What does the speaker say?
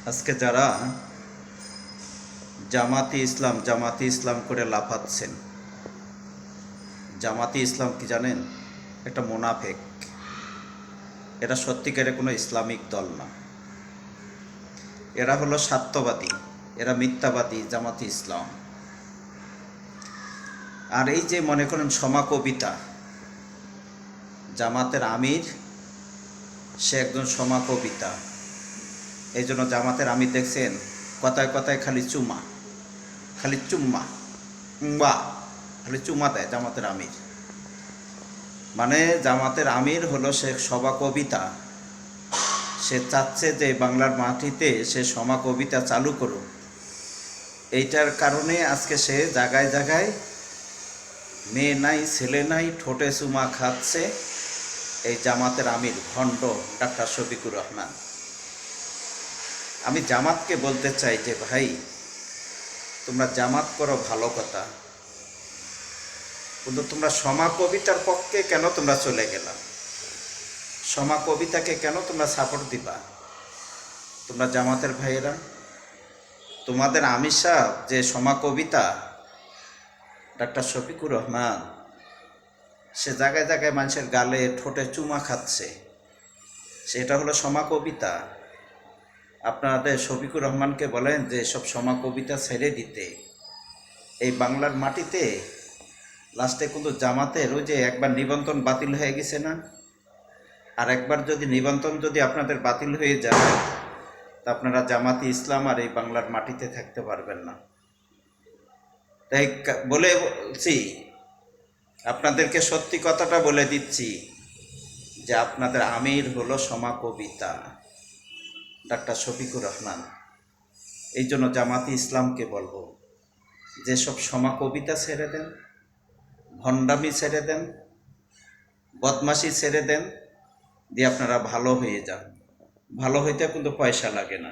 আজকে যারা জামাতি ইসলাম করে লাফাচ্ছেন, জামাতি ইসলাম কি জানেন? একটা মুনাফেক। এরা সত্যিকারের কোনো ইসলামিক দল না। এরা হলো স্বার্থবাদী, এরা মিথ্যাবাদী জামাতি ইসলাম। আর এই যে মনে করেন সমাকবিতা, জামাতের আমির সে একজন সমাকবিতা। এই জন্য জামাতের আমির দেখছেন কথায় কথায় খালি চুমা, খালি চুম্মা বা খালি চুমা দেয় জামাতের আমির। মানে জামাতের আমির হলো সে সমাকবিতা। সে চাচ্ছে যে বাংলার মাটিতে সে সমাকবিতা চালু করুক। এইটার কারণে আজকে সে জায়গায় জায়গায় মেয়ে নাই ছেলে নাই ঠোঁটে চুমা খাচ্ছে এই জামাতের আমির ভণ্ড ডাক্তার শফিকুর রহমান। আমি জামাতকে বলতে চাই যে ভাই, তোমরা জামাত করো ভালো কথা, কিন্তু তোমরা সমাকবিতার পক্ষে কেন তোমরা চলে গেলা? সমাকবিতাকে কেন তোমরা সাপোর্ট দিবা? তোমরা জামাতের ভাইয়েরা, তোমাদের আমির সাহেব যে সমাকবিতা ডাক্তার শফিকুর রহমান, সে জায়গায় জায়গায় মানুষের গালে ঠোঁটে চুমা খাচ্ছে, সেটা হলো সমাকবিতা। আপনাদের শফিকুর রহমানকে বলেন যে সব সমাকবিতা ছেড়ে দিতে। এই বাংলার মাটিতে লাস্টে কিন্তু জামাতের ওই যে একবার নিবন্ধন বাতিল হয়ে গেছে না, আর একবার যদি নিবন্ধন যদি আপনাদের বাতিল হয়ে যায় তা আপনারা জামাতি ইসলাম আর এই বাংলার মাটিতে থাকতে পারবেন না। তাই বলছি, আপনাদেরকে সত্যি কথাটা বলে দিচ্ছি যে আপনাদের আমির হলো সমাকবিতা ডাক্তার শফিকুর রহমান। এই জন্য জামাতি ইসলামকে বলবো যে সব সমাকবিতা ছেড়ে দেন, ভণ্ডামি ছেড়ে দেন, বদমাশি ছেড়ে দেন, দিয়ে আপনারা ভালো হয়ে যান। ভালো হইতে কিন্তু পয়সা লাগে না।